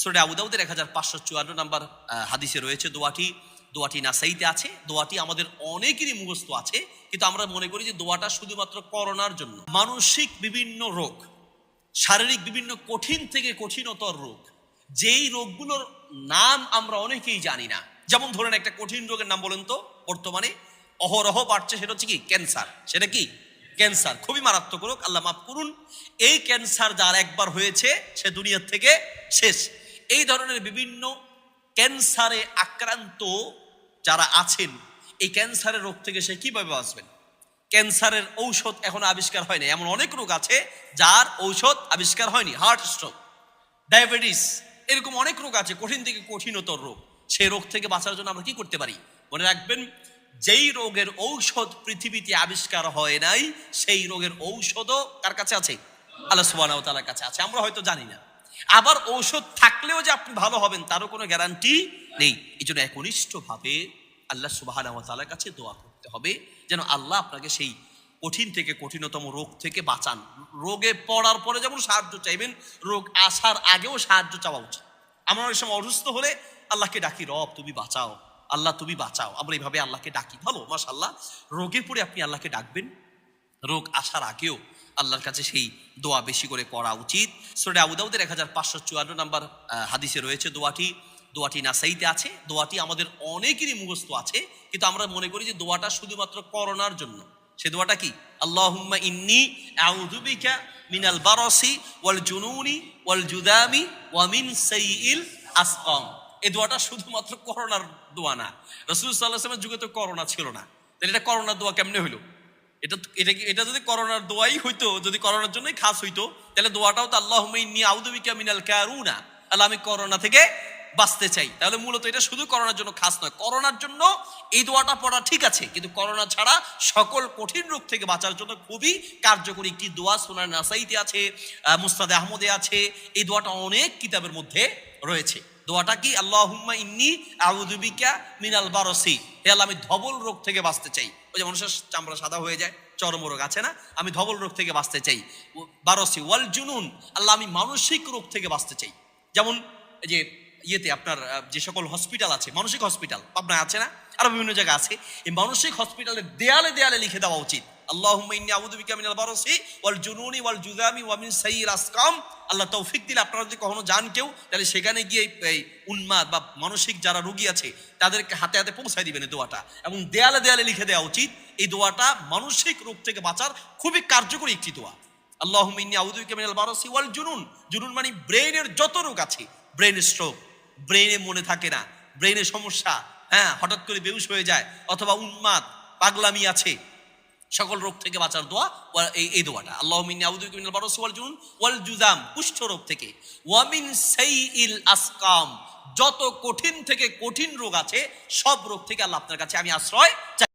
সূরা আবু দাউদের 1554 নম্বর হাদিসে রয়েছে দোয়াটি নাসাইতে আছে। দোয়াটি আমাদের অনেকেরই মুখস্থ আছে, কিন্তু আমরা মনে করি যে দোয়াটা শুধুমাত্র করোনার জন্য। মানসিক বিভিন্ন রোগ, শারীরিক বিভিন্ন কঠিন থেকে কঠিনতর রোগ, যেই রোগগুলোর নাম আমরা অনেকেই জানি না। যেমন ধরেন একটা কঠিন রোগের নাম বলেন তো, বর্তমানে অহরহ বাড়ছে, সেটা হচ্ছে কি? ক্যান্সার। সেটা কি? ক্যান্সার। খুবই মারাত্মক রোগ, আল্লাহ মাফ করুন। এই ক্যান্সার যার একবার হয়েছে সে দুনিয়ার থেকে শেষ। এই ধরনের বিভিন্ন ক্যান্সারে আক্রান্ত যারা আছেন, এই ক্যান্সারের রোগ থেকে সে কিভাবে বাঁচবেন? ক্যান্সারের ঔষধ এখনো আবিষ্কার হয়নি। এমন অনেক রোগ আছে যার ঔষধ আবিষ্কার হয়নি। হার্ট স্ট্রোক, ডায়াবেটিস, এরকম অনেক রোগ আছে, কঠিন থেকে কঠিনতর রোগ। সেই রোগ থেকে বাঁচার জন্য আমরা কি করতে পারি? মনে রাখবেন, যেই রোগের ঔষধ পৃথিবীতে আবিষ্কার হয় নাই, সেই রোগের ঔষধও কার কাছে আছে? আল্লাহ সুবহানাহু ওয়া তাআলার কাছে আছে। আমরা হয়তো জানি না। আবার ঔষধ থাকলেও যে আপনি ভালো হবেন তারও কোনো গ্যারান্টি নেই। এই জন্য একনিষ্ঠভাবে আল্লাহ সুবহানাহু ওয়া তাআলার কাছে দোয়া করতে হবে, যেন আল্লাহ আপনাকে সেই কঠিন থেকে কঠিনতম রোগ থেকে বাঁচান। রোগে পড়ার পরে যেমন সাহায্য চাইবেন, রোগ আসার আগেও সাহায্য চাওয়া উচিত। আমরা অনেক সময় অসুস্থ হলে আল্লাহকে ডাকি, রব তুমি বাঁচাও, আল্লাহ তুমি বাঁচাও। আমরা এইভাবে আল্লাহকে ডাকি, ভালো, মাশাআল্লাহ। রোগের পরে আপনি আল্লাহকে ডাকবেন, রোগ আসার আগেও আল্লাহর কাছে সেই দোয়া বেশি করে পড়া উচিত। সূরা আবু দাউদের 1554 নম্বর হাদিসে রয়েছে দোয়াটি নাসাইতে আছে। দোয়াটি আমাদের অনেকেরই মুখস্থ আছে, কিন্তু আমরা মনে করি যে দোয়াটা শুধুমাত্র করোনার জন্য। সে দোয়াটা কি? আল্লাহুম্মা ইন্নী আউযু বিকা মিনাল বারাসি ওয়াল জুনুনি ওয়াল জুদামি ওয়া মিন সাইয়িল আসকাম। এই দোয়াটা শুধুমাত্র করোনার দোয়া না। রাসূল সাল্লাল্লাহু আলাইহি ওয়াসাল্লামের যুগে তো করোনা ছিল না, তাহলে এটা করোনার দোয়া কেমনে হইলো? এটা যদি করোনার দোয়াই হইতো, যদি করোনার জন্যই খাস হইতো, তাহলে দোয়াটাও তো আল্লাহুম্মা ইন্নী আউযু বিকা মিনাল কারুনা, আল্লাহ আমি করোনা থেকে বাঁচতে চাই। তাহলে মূলত এটা শুধু করোনার জন্য খাস নয়। করোনার জন্য এই দোয়াটা পড়া ঠিক আছে, কিন্তু করোনা ছাড়া সকল কঠিন রোগ থেকে বাঁচার জন্য খুবই কার্যকরী একটি দোয়া। সুনান নাসাইতে আছে, মুসনাদ আহমদে আছে। এই দোয়াটা অনেক কিতাবের মধ্যে রয়েছে। দোয়াটা কি? আল্লাহুম্মা ইন্নী আউযু বিকা মিনাল বারসি, হে আল্লাহ আমি ধবল রোগ থেকে বাঁচতে চাই। ওই যে মানুষের চামড়া সাদা হয়ে যায়, চর্মরোগ আছে না, আমি ধবল রোগ থেকে বাঁচতে চাই। বারসি ওয়াল জুনুন, আল্লাহ আমি মানসিক রোগ থেকে বাঁচতে চাই। যেমন এই যে ইয়েতে আপনার যে সকল হসপিটাল আছে, মানসিক হসপিটাল পাবনায় আছে না, আরো বিভিন্ন জায়গায় আছে, এই মানসিক হসপিটালের দেয়ালে দেয়ালে লিখে দেওয়া উচিত, আল্লাহুম্মা ইন্নী আউযু বিকা মিনাল বারসি ওয়াল জুনুনি ওয়াল জুযামি ওয়া মিন সাইয়িল আসকাম। আল্লাহ তৌফিক দিলে আপনারা যদি কখনো যান কেউ, তাহলে সেখানে গিয়ে এই উন্মাদ বা মানসিক যারা রোগী আছে তাদেরকে হাতে হাতে পৌঁছায় দিবেন এই দোয়াটা, এবং দেয়ালে দেয়ালে লিখে দেওয়া উচিত। এই দোয়াটা মানসিক রোগ থেকে বাঁচার খুবই কার্যকরী একটি দোয়া। আল্লাহুম্মা ইন্নী আউযু বিকা মিনাল বারসি ওয়াল জুনুন। জুনুন মানে ব্রেইনের যত রোগ আছে, ব্রেইন স্ট্রোক, ব্রেইনে মনে থাকে না, ব্রেইনের সমস্যা, হ্যাঁ হঠাৎ করে বেহুশ হয়ে যায়, অথবা উন্মাদ পাগলামি আছে, সকল রোগ থেকে বাঁচার দোয়া এই দোয়াটা। আল্লাহুম্মা ইন্নী আউযু বিকা মিনাল বারসি ওয়াল জুনুন ওয়াল জুযাম, কুষ্ঠ রোগ থেকে, ওয়া মিন সাইয়িল আসকাম, যত কঠিন থেকে কঠিন রোগ আছে সব রোগ থেকে আল্লাহ আপনার কাছে আমি আশ্রয় চাই।